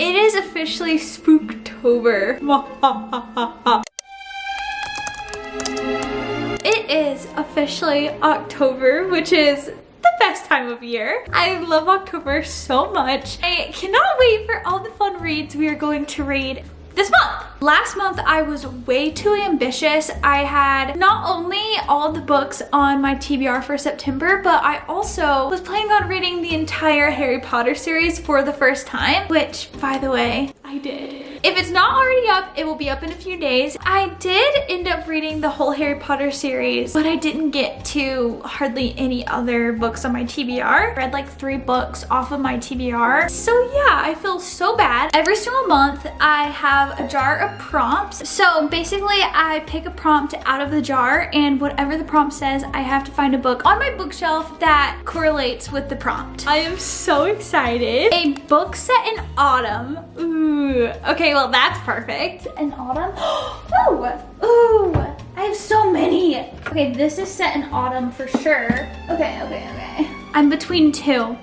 It is officially Spooktober. It is officially October, which is the best time of year. I love October so much. I cannot wait for all the fun reads we are going to read this month. Last month I was way too ambitious. I had not only all the books on my TBR for September, but I also was planning on reading the entire Harry Potter series for the first time, which, by the way, I did. If it's not already up, it will be up in a few days. I did end up reading the whole Harry Potter series, but I didn't get to hardly any other books on my TBR. I read like 3 books off of my TBR. So yeah, I feel so bad. Every single month, I have a jar of prompts. So basically, I pick a prompt out of the jar, and whatever the prompt says, I have to find a book on my bookshelf that correlates with the prompt. I am so excited. A book set in autumn. Ooh, okay, well that's perfect. In autumn? Ooh, I have so many. Okay, this is set in autumn for sure. Okay. I'm between 2.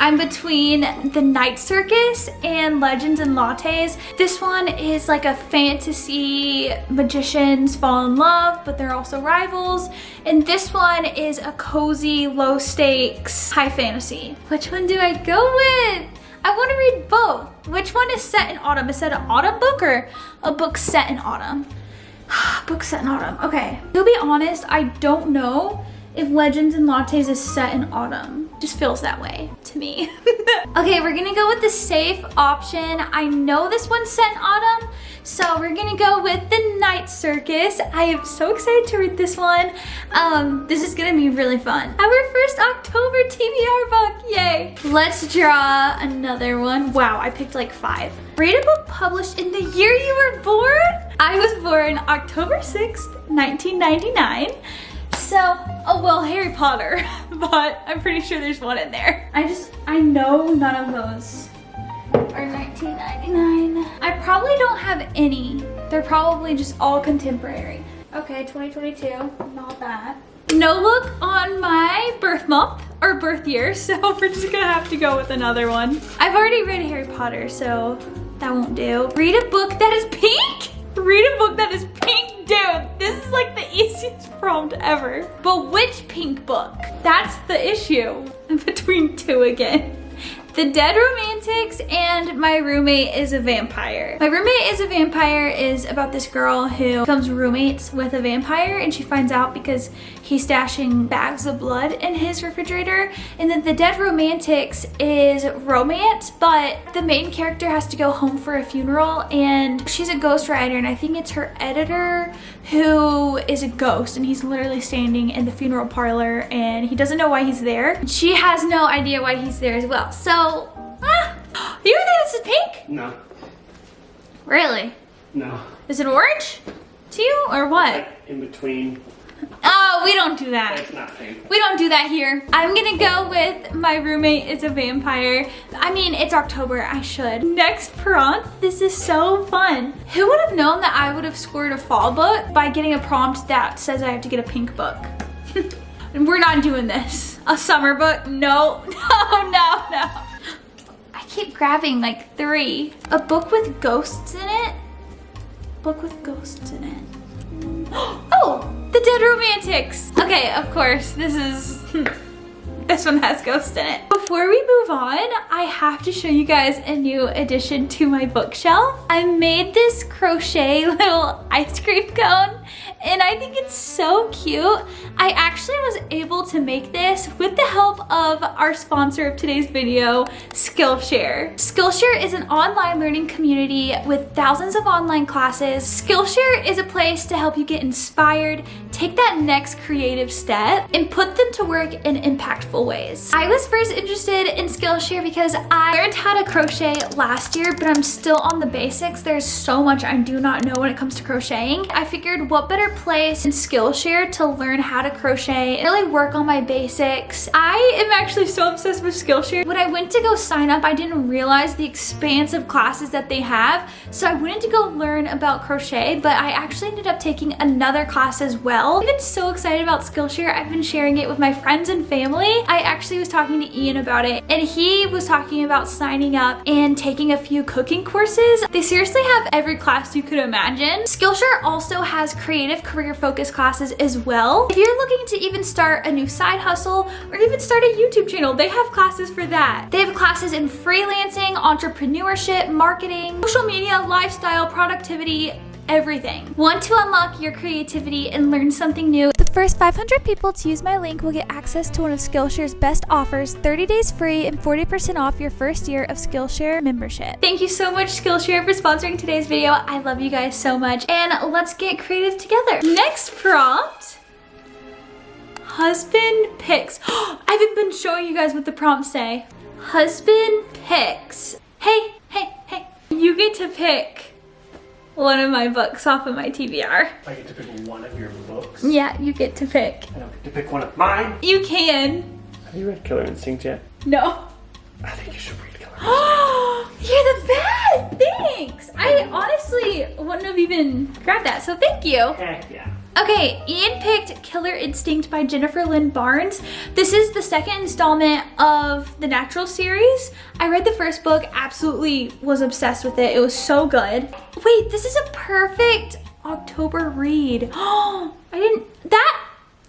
I'm between The Night Circus and Legends and Lattes. This one is like a fantasy, magicians fall in love, but they're also rivals. And this one is a cozy, low stakes, high fantasy. Which one do I go with? I want to read both. Which one is set in autumn? Is that an autumn book or a book set in autumn? Book set in autumn. Okay. To be honest, I don't know if Legends and Lattes is set in autumn. Just feels that way to me. Okay, we're gonna go with the safe option. I know this one's set in autumn, so we're gonna go with The Night Circus. I am so excited to read this one. This is gonna be really fun. Our first October TBR book, yay. Let's draw another one. Wow, I picked like 5. Read a book published in the year you were born. I was born October 6th, 1999. So, oh well, Harry Potter, but I'm pretty sure there's one in there. I know none of those are 1999. I probably don't have any. They're probably just all contemporary. Okay, 2022, not bad. No book on my birth month or birth year, so we're just gonna have to go with another one. I've already read Harry Potter, so that won't do. Read a book that is pink? Read a book that is pink, dude. This is like the easiest prompt ever. But which pink book? That's the issue. I'm between 2 again. The Dead Romantics and My Roommate is a Vampire. My Roommate is a Vampire is about this girl who becomes roommates with a vampire, and she finds out because he's stashing bags of blood in his refrigerator. And then The Dead Romantics is romance, but the main character has to go home for a funeral, and she's a ghostwriter, and I think it's her editor who is a ghost, and he's literally standing in the funeral parlor, and he doesn't know why he's there. She has no idea why he's there as well. So, you think this is pink? No. Really? No. Is it orange to you, or what? Like in between. Oh, we don't do that. It's not pink. We don't do that here. I'm gonna go with My Roommate is a Vampire. I mean, it's October, I should. Next prompt, this is so fun. Who would have known that I would have scored a fall book by getting a prompt that says I have to get a pink book? We're not doing this. A summer book? No. I keep grabbing like 3. A book with ghosts in it? Book with ghosts in it. Oh, The Dead Romantics. Okay, of course, this one has ghosts in it. Before we move on, I have to show you guys a new addition to my bookshelf. I made this crochet little ice cream cone, and I think it's so cute. I actually was able to make this with the help of our sponsor of today's video, Skillshare. Skillshare is an online learning community with thousands of online classes. Skillshare is a place to help you get inspired, take that next creative step, and put them to work in impactful ways. I was first interested in Skillshare because I learned how to crochet last year, but I'm still on the basics. There's so much I do not know when it comes to crocheting. I figured what better place than Skillshare to learn how to crochet and really work on my basics. I am actually so obsessed with Skillshare. When I went to go sign up, I didn't realize the expansive classes that they have, so I went to go learn about crochet, but I actually ended up taking another class as well. I've been so excited about Skillshare. I've been sharing it with my friends and family. I actually was talking to Ian about it, and he was talking about signing up and taking a few cooking courses. They seriously have every class you could imagine. Skillshare also has creative career focused classes as well. If you're looking to even start a new side hustle or even start a YouTube channel, they have classes for that. They have classes in freelancing, entrepreneurship, marketing, social media, lifestyle, productivity, everything. Want to unlock your creativity and learn something new? The first 500 people to use my link will get access to one of Skillshare's best offers, 30 days free and 40% off your first year of Skillshare membership. Thank you so much, Skillshare, for sponsoring today's video. I love you guys so much, and let's get creative together. Next prompt, husband pics. I haven't been showing you guys what the prompts say. Husband pics. Hey, you get to pick one of my books off of my TBR. I get to pick one of your books? Yeah, you get to pick. I don't get to pick one of mine? You can. Have you read Killer Instinct yet? No. I think you should read Killer Instinct. You're the best! Thanks! I honestly wouldn't have even grabbed that, so thank you. Heck yeah. Okay, Ian picked Killer Instinct by Jennifer Lynn Barnes. This is the second installment of the Natural series. I read the first book, absolutely was obsessed with it. It was so good. Wait, this is a perfect October read. Oh,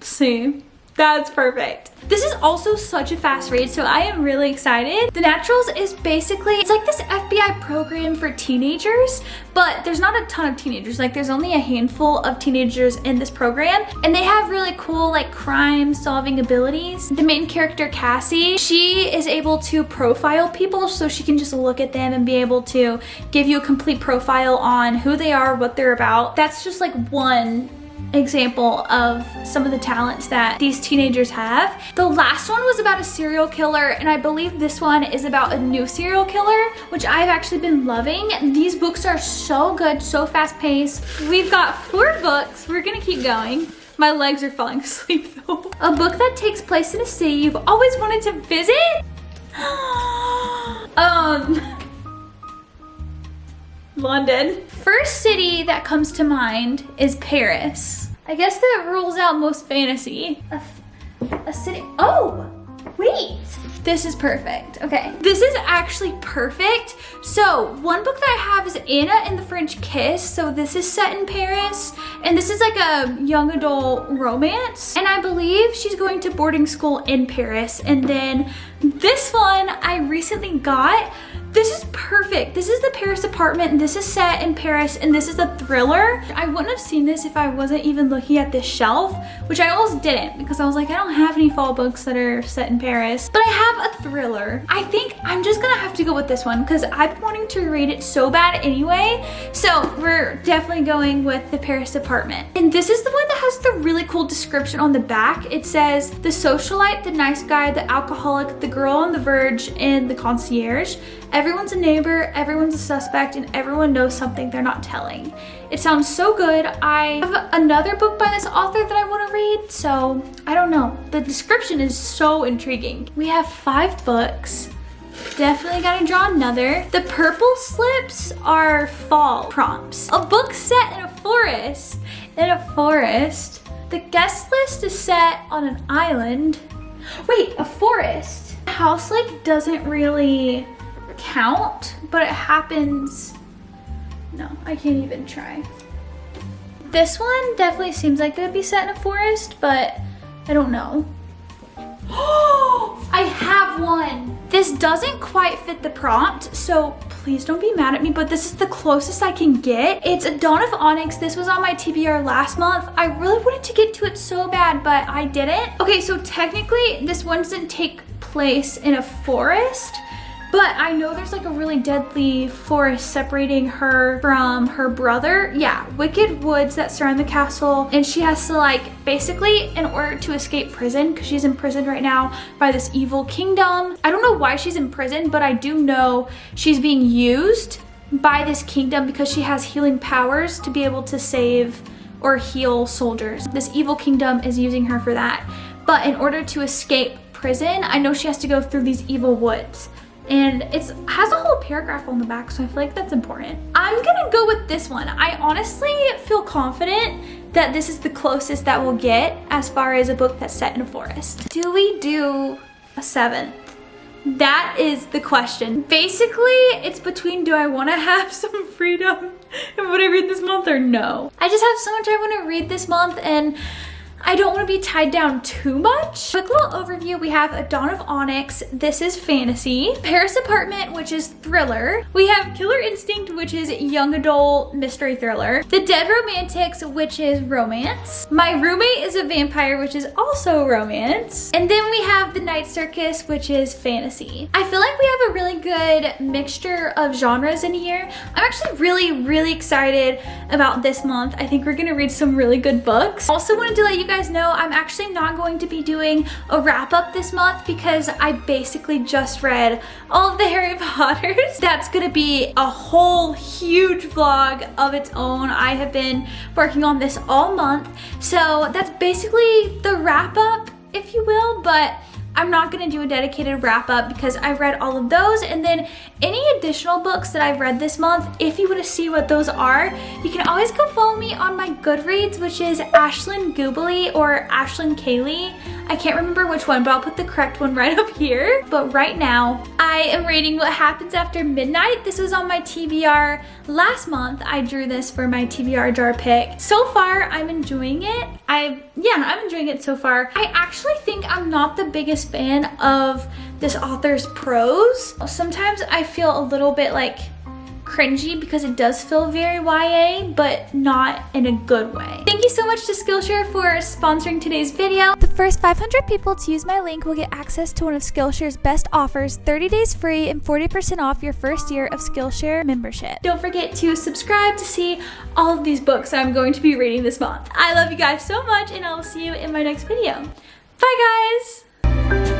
see, that's perfect. This is also such a fast read, so I am really excited. The Naturals is basically, it's like this FBI program for teenagers, but there's not a ton of teenagers. Like, there's only a handful of teenagers in this program, and they have really cool, like, crime-solving abilities. The main character, Cassie, she is able to profile people, so she can just look at them and be able to give you a complete profile on who they are, what they're about. That's just like one example of some of the talents that these teenagers have. The last one was about a serial killer, and I believe this one is about a new serial killer, which I've actually been loving. These books are so good, so fast-paced. We've got 4 books. We're gonna keep going. My legs are falling asleep though. A book that takes place in a city you've always wanted to visit? London. First city that comes to mind is Paris. I guess that rules out most fantasy. A city, oh, wait. This is perfect, okay. This is actually perfect. So one book that I have is Anna and the French Kiss. So this is set in Paris, and this is like a young adult romance. And I believe she's going to boarding school in Paris. And then this one I recently got. This is perfect. This is the Paris apartment, and this is set in Paris, and this is a thriller. I wouldn't have seen this if I wasn't even looking at this shelf, which I almost didn't, because I was like, I don't have any fall books that are set in Paris, but I have a thriller. I think I'm just gonna have to go with this one because I've been wanting to read it so bad anyway. So we're definitely going with the Paris apartment. And this is the one that has the really cool description on the back. It says, the socialite, the nice guy, the alcoholic, the girl on the verge, and the concierge. Everyone's a neighbor, everyone's a suspect, and everyone knows something they're not telling. It sounds so good. I have another book by this author that I want to read, so I don't know. The description is so intriguing. We have 5 books. Definitely gotta draw another. The purple slips are fall prompts. A book set in a forest. The guest list is set on an island. Wait, a forest. The house like doesn't really count, but it happens. No, I can't even try. This one definitely seems like it would be set in a forest, but I don't know. Oh, I have one. This doesn't quite fit the prompt, so please don't be mad at me, but this is the closest I can get. It's a Dawn of Onyx. This was on my TBR last month. I really wanted to get to it so bad, but I didn't. Okay, so technically this one doesn't take place in a forest, but I know there's like a really deadly forest separating her from her brother. Yeah, wicked woods that surround the castle, and she has to like, basically in order to escape prison, because she's in prison right now by this evil kingdom. I don't know why she's in prison, but I do know she's being used by this kingdom because she has healing powers to be able to save or heal soldiers. This evil kingdom is using her for that. But in order to escape prison, I know she has to go through these evil woods. And it has a whole paragraph on the back, so I feel like that's important. I'm gonna go with this one. I honestly feel confident that this is the closest that we'll get as far as a book that's set in a forest. Do we do a 7th? That is the question. Basically, it's between do I want to have some freedom in what I read this month or no. I just have so much I want to read this month and I don't want to be tied down too much. Quick little overview, we have A Dawn of Onyx, this is fantasy. Paris Apartment, which is thriller. We have Killer Instinct, which is young adult mystery thriller. The Dead Romantics, which is romance. My Roommate is a Vampire, which is also romance. And then we have The Night Circus, which is fantasy. I feel like we have a really good mixture of genres in here. I'm actually really excited about this month. I think we're gonna read some really good books. Also wanted to let you guys know I'm actually not going to be doing a wrap up this month because I basically just read all of the Harry Potters. That's gonna be a whole huge vlog of its own. I have been working on this all month, so that's basically the wrap up, if you will, but I'm not gonna do a dedicated wrap up because I've read all of those, and then any additional books that I've read this month, if you wanna see what those are, you can always go follow me on my Goodreads, which is Ashlyn Goobly or Ashlyn Kaylee. I can't remember which one, but I'll put the correct one right up here. But right now, I am reading What Happens After Midnight. This was on my TBR last month. I drew this for my TBR Jar pick. So far, I'm enjoying it. I'm enjoying it so far. I actually think I'm not the biggest fan of this author's prose. Sometimes I feel a little bit like cringy because it does feel very YA, but not in a good way. Thank you so much to Skillshare for sponsoring today's video. The first 500 people to use my link will get access to one of Skillshare's best offers, 30 days free and 40% off your first year of Skillshare membership. Don't forget to subscribe to see all of these books I'm going to be reading this month. I love you guys so much, and I will see you in my next video. Bye guys!